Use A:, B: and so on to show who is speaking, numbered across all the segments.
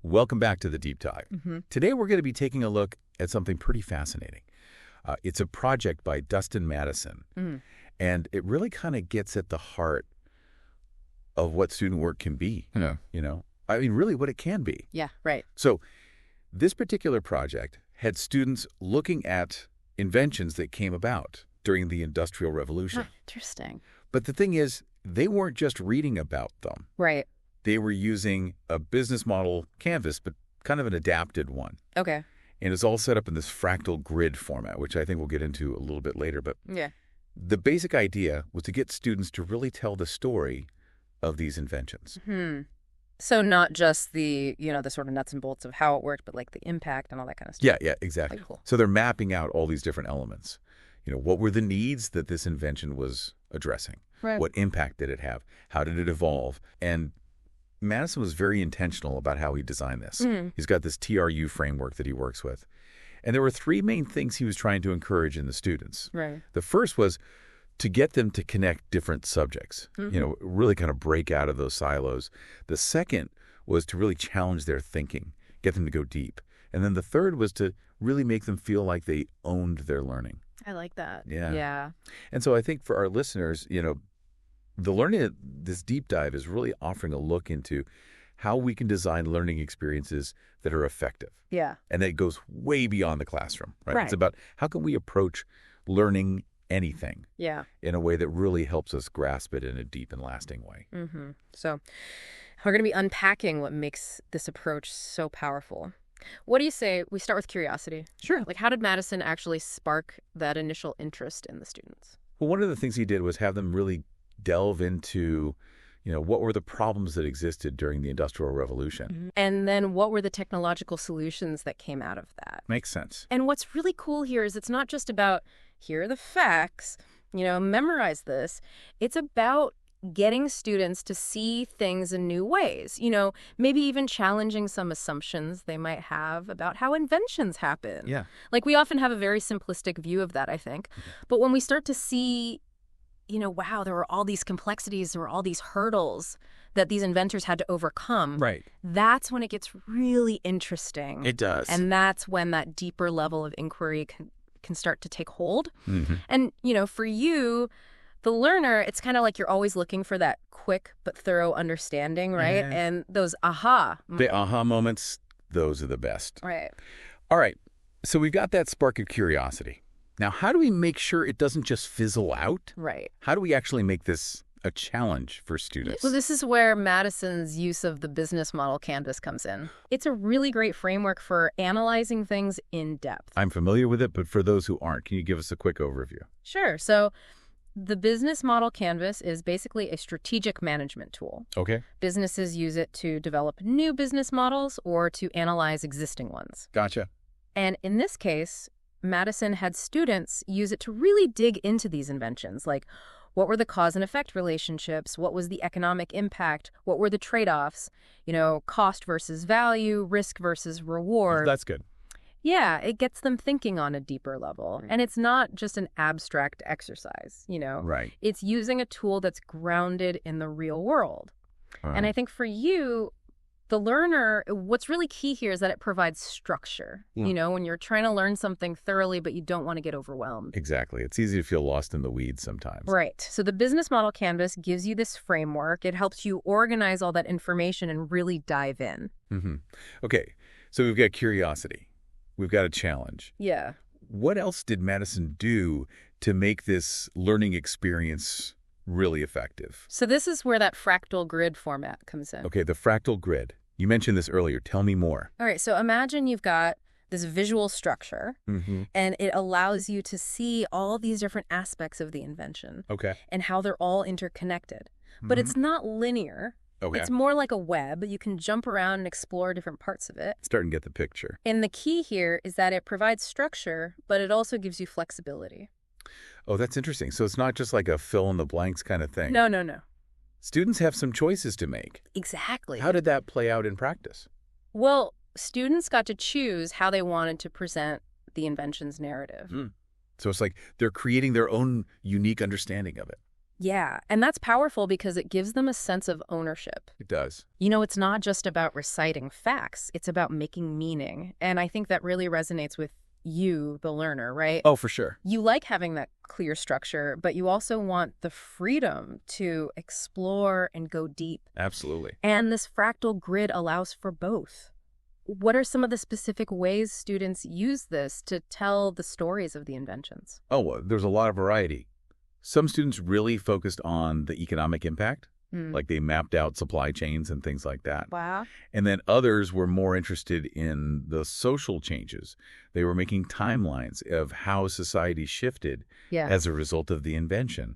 A: Welcome back to the Deep Dive. Today we're going to be taking a look at something pretty fascinating. It's a project by Dustin Mattison, and it really kind of gets at the heart of what student work can be. You know, I mean, really what it can be.
B: Yeah, right.
A: So this particular project had students looking at inventions that came about during the Industrial Revolution.
B: Interesting.
A: But the thing is, they weren't just reading about them.
B: Right.
A: They were using a business model canvas, but kind of an adapted one.
B: Okay.
A: And it's all set up in this fractal grid format, which I think we'll get into a little bit later. But
B: yeah,
A: the basic idea was to get students to really tell the story of these inventions.
B: So not just the sort of nuts and bolts of how it worked, but like the impact and all that kind of stuff.
A: Yeah, exactly.
B: Like, cool.
A: So they're mapping out all these different elements. You know, what were the needs that this invention was addressing?
B: Right.
A: What impact did it have? How did it evolve? And Mattison was very intentional about how he designed this. He's got this TRU framework that he works with. And there were three main things he was trying to encourage in the students.
B: Right.
A: The first was to get them to connect different subjects, you know, really kind of break out of those silos. The second was to really challenge their thinking, get them to go deep. And then the third was to really make them feel like they owned their learning.
B: I like that.
A: Yeah. And so I think for our listeners, you know, the learning, this deep dive is really offering a look into how we can design learning experiences that are effective.
B: Yeah.
A: And that goes way beyond the classroom, right?
B: Right.
A: It's about how can we approach learning anything in a way that really helps us grasp it in a deep and lasting way.
B: So we're going to be unpacking what makes this approach so powerful. What do you say we start with curiosity?
A: Sure.
B: Like, how did Mattison actually spark that initial interest in the students?
A: Well, one of the things he did was have them really delve into, you know, what were the problems that existed during the Industrial Revolution.
B: And then what were the technological solutions that came out of that?
A: Makes sense.
B: And what's really cool here is it's not just about, here are the facts, memorize this. It's about getting students to see things in new ways, maybe even challenging some assumptions they might have about how inventions happen.
A: Yeah.
B: Like, we often have a very simplistic view of that, I think. But when we start to see, wow, there were all these complexities, there were all these hurdles that these inventors had to overcome.
A: Right.
B: That's when it gets really interesting.
A: It does.
B: And that's when that deeper level of inquiry can start to take hold. And, for you, the learner, it's kind of like you're always looking for that quick but thorough understanding, right?
A: Yeah.
B: And those aha.
A: The aha moments, those are the best.
B: Right.
A: All right. So we've got that spark of curiosity. Now, how do we make sure it doesn't just fizzle out?
B: Right.
A: How do we actually make this a challenge for students?
B: Well, this is where Mattison's use of the business model canvas comes in. It's a really great framework for analyzing things in depth.
A: I'm familiar with it, but for those who aren't, can you give us a quick overview?
B: Sure. So the business model canvas is basically a strategic management tool.
A: Okay.
B: Businesses use it to develop new business models or to analyze existing ones.
A: Gotcha.
B: And in this case, Mattison had students use it to really dig into these inventions, like what were the cause and effect relationships, what was the economic impact, what were the trade-offs, cost versus value, risk versus reward.
A: That's good.
B: Yeah, it gets them thinking on a deeper level. And it's not just an abstract exercise,
A: Right.
B: It's using a tool that's grounded in the real world. And I think for you, the learner, what's really key here is that it provides structure, when you're trying to learn something thoroughly, but you don't want to get overwhelmed.
A: Exactly. It's easy to feel lost in the weeds sometimes.
B: Right. So the business model canvas gives you this framework. It helps you organize all that information and really dive in.
A: Okay. So we've got curiosity. We've got a challenge.
B: Yeah.
A: What else did Mattison do to make this learning experience really effective?
B: So this is where that fractal grid format comes in.
A: Okay, the fractal grid. You mentioned this earlier. Tell me more.
B: All right, so imagine you've got this visual structure, and it allows you to see all these different aspects of the invention.
A: Okay.
B: And how they're all interconnected. But it's not linear.
A: Okay.
B: It's more like a web. You can jump around and explore different parts of it.
A: Starting to get the picture.
B: And the key here is that it provides structure, but it also gives you flexibility.
A: Oh, that's interesting. So it's not just like a fill in the blanks kind of thing.
B: No.
A: Students have some choices to make.
B: Exactly.
A: How did that play out in practice?
B: Well, students got to choose how they wanted to present the invention's narrative.
A: So it's like they're creating their own unique understanding of it.
B: Yeah, and that's powerful because it gives them a sense of ownership.
A: It does.
B: It's not just about reciting facts, it's about making meaning. And I think that really resonates with you, the learner, right?
A: Oh, for sure.
B: You like having that clear structure, but you also want the freedom to explore and go deep.
A: Absolutely.
B: And this fractal grid allows for both. What are some of the specific ways students use this to tell the stories of the inventions?
A: Oh, well, there's a lot of variety. Some students really focused on the economic impact, like they mapped out supply chains and things like that.
B: Wow.
A: And then others were more interested in the social changes. They were making timelines of how society shifted as a result of the invention.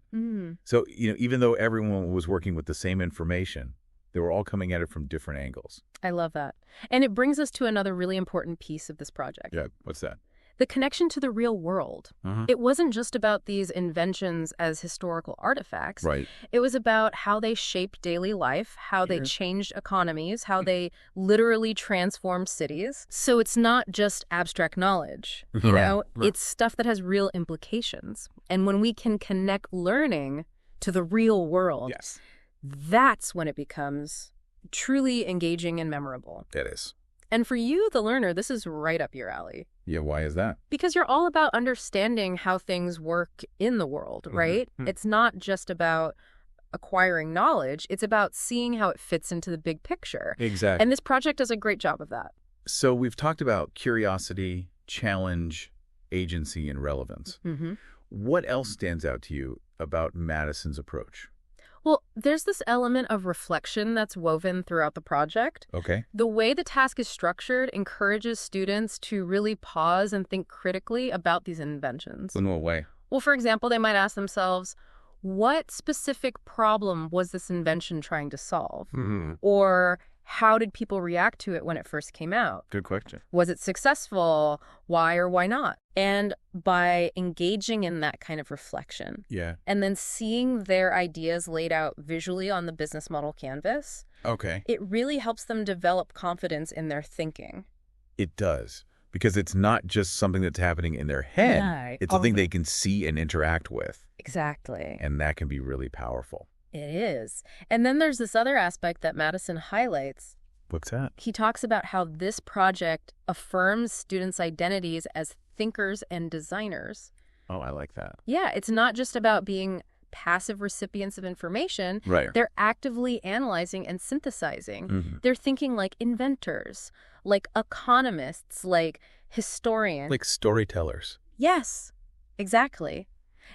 A: So, even though everyone was working with the same information, they were all coming at it from different angles.
B: I love that. And it brings us to another really important piece of this project.
A: Yeah, what's that?
B: The connection to the real world. It wasn't just about these inventions as historical artifacts.
A: Right.
B: It was about how they shaped daily life, how they changed economies, how they literally transformed cities. So it's not just abstract knowledge, It's stuff that has real implications. And when we can connect learning to the real world, that's when it becomes truly engaging and memorable.
A: It is.
B: And for you, the learner, this is right up your alley.
A: Yeah, why is that?
B: Because you're all about understanding how things work in the world, right? It's not just about acquiring knowledge. It's about seeing how it fits into the big picture.
A: Exactly.
B: And this project does a great job of that.
A: So we've talked about curiosity, challenge, agency, and relevance. What else stands out to you about Mattison's approach?
B: Well, there's this element of reflection that's woven throughout the project.
A: Okay.
B: The way the task is structured encourages students to really pause and think critically about these inventions.
A: In what way?
B: Well, for example, they might ask themselves, what specific problem was this invention trying to solve? Or how did people react to it when it first came out?
A: Good question.
B: Was it successful? Why or why not? And by engaging in that kind of reflection, and then seeing their ideas laid out visually on the business model canvas, it really helps them develop confidence in their thinking.
A: It does, because it's not just something that's happening in their head. It's something they can see and interact with.
B: Exactly.
A: And that can be really powerful.
B: It is. And then there's this other aspect that Mattison highlights.
A: What's that?
B: He talks about how this project affirms students' identities as thinkers and designers.
A: Oh, I like that.
B: Yeah, it's not just about being passive recipients of information.
A: Right.
B: They're actively analyzing and synthesizing. They're thinking like inventors, like economists, like historians.
A: Like storytellers.
B: Yes, exactly.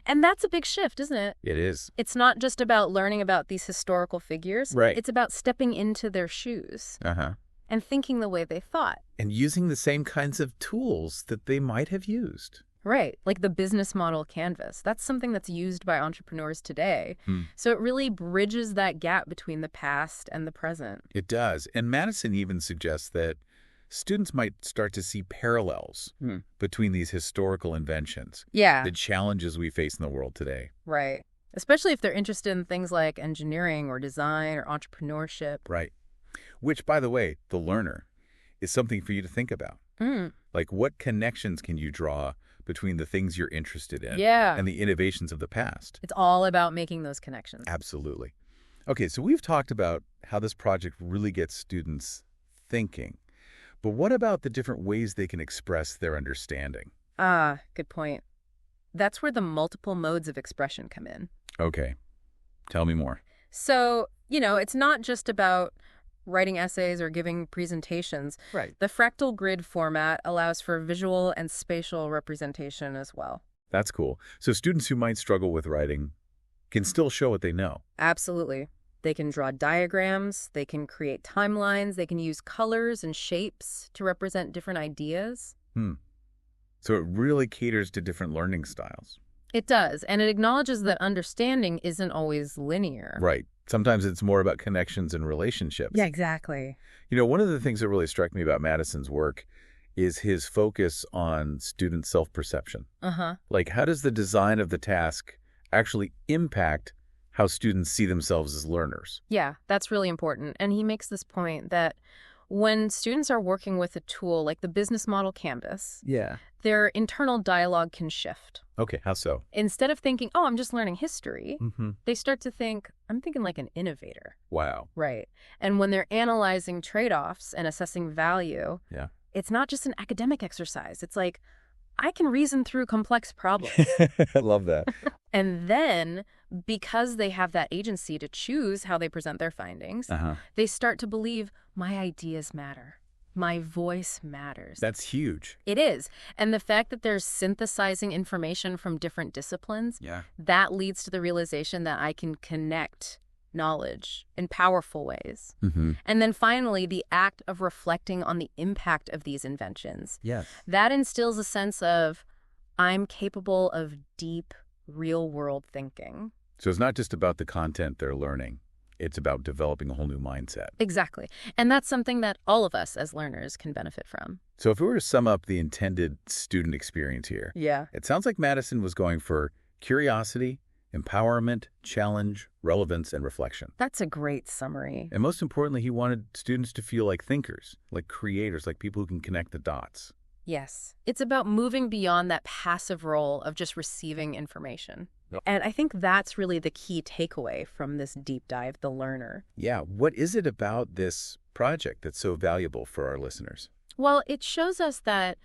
B: And that's a big shift, isn't it?
A: It is.
B: It's not just about learning about these historical figures.
A: Right.
B: It's about stepping into their shoes and thinking the way they thought.
A: And using the same kinds of tools that they might have used.
B: Right. Like the business model canvas. That's something that's used by entrepreneurs today. So it really bridges that gap between the past and the present.
A: It does. And Mattison even suggests that students might start to see parallels between these historical inventions.
B: Yeah.
A: The challenges we face in the world today.
B: Right. Especially if they're interested in things like engineering or design or entrepreneurship.
A: Right. Which, by the way, the learner is something for you to think about. Like, what connections can you draw between the things you're interested in and the innovations of the past?
B: It's all about making those connections.
A: Absolutely. Okay, so we've talked about how this project really gets students thinking. But what about the different ways they can express their understanding?
B: Good point. That's where the multiple modes of expression come in.
A: Okay. Tell me more.
B: So, it's not just about writing essays or giving presentations.
A: Right.
B: The fractal grid format allows for visual and spatial representation as well.
A: That's cool. So students who might struggle with writing can still show what they know.
B: Absolutely. They can draw diagrams, they can create timelines, they can use colors and shapes to represent different ideas.
A: So it really caters to different learning styles.
B: It does, and it acknowledges that understanding isn't always linear.
A: Right. Sometimes it's more about connections and relationships.
B: Yeah, exactly.
A: One of the things that really struck me about Mattison's work is his focus on student self-perception. Like, how does the design of the task actually impact how students see themselves as learners?
B: Yeah, that's really important. And he makes this point that When students are working with a tool like the business model canvas,
A: Yeah.
B: their internal dialogue can shift.
A: Okay, how so?
B: Instead of thinking, oh, I'm just learning history,
A: Mm-hmm.
B: they start to think, I'm thinking like an innovator.
A: Wow.
B: Right. And when they're analyzing trade-offs and assessing value,
A: Yeah.
B: it's not just an academic exercise. It's like, I can reason through complex problems.
A: I love that.
B: And then, because they have that agency to choose how they present their findings, they start to believe, my ideas matter. My voice matters.
A: That's huge.
B: It is. And the fact that they're synthesizing information from different disciplines,
A: Yeah.
B: that leads to the realization that I can connect knowledge in powerful ways.
A: Mm-hmm.
B: And then finally, the act of reflecting on the impact of these inventions.
A: Yes.
B: That instills a sense of, I'm capable of deep, real-world thinking.
A: So it's not just about the content they're learning. It's about developing a whole new mindset.
B: Exactly. And that's something that all of us as learners can benefit from.
A: So if we were to sum up the intended student experience here,
B: Yeah.
A: it sounds like Mattison was going for curiosity, empowerment, challenge, relevance, and reflection.
B: That's a great summary.
A: And most importantly, he wanted students to feel like thinkers, like creators, like people who can connect the dots.
B: Yes. It's about moving beyond that passive role of just receiving information.
A: Yep.
B: And I think that's really the key takeaway from this deep dive, the learner.
A: Yeah, what is it about this project that's so valuable for our listeners?
B: Well, it shows us that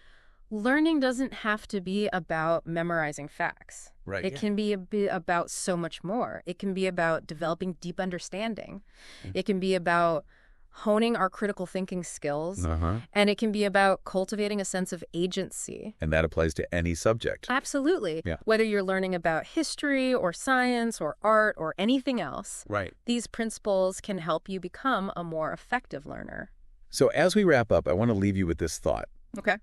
B: learning doesn't have to be about memorizing facts.
A: Right.
B: It can be about so much more. It can be about developing deep understanding. It can be about honing our critical thinking skills. And it can be about cultivating a sense of agency.
A: And that applies to any subject.
B: Absolutely.
A: Yeah.
B: Whether you're learning about history or science or art or anything else,
A: Right.
B: these principles can help you become a more effective learner.
A: So as we wrap up, I want to leave you with this thought.
B: Okay.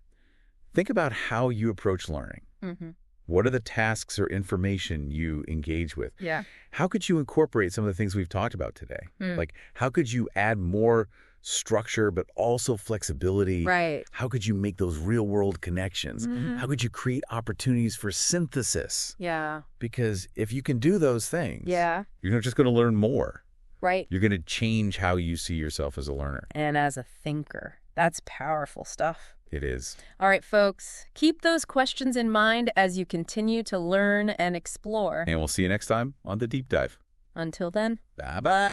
A: Think about how you approach learning.
B: Mm-hmm.
A: What are the tasks or information you engage with?
B: Yeah.
A: How could you incorporate some of the things we've talked about today? Like, how could you add more structure but also flexibility?
B: Right.
A: How could you make those real-world connections? How could you create opportunities for synthesis?
B: Yeah.
A: Because if you can do those things,
B: Yeah.
A: you're not just going to learn more.
B: Right.
A: You're going to change how you see yourself as a learner.
B: And as a thinker. That's powerful stuff.
A: It is.
B: All right, folks, keep those questions in mind as you continue to learn and explore.
A: And we'll see you next time on The Deep Dive.
B: Until then.
A: Bye-bye.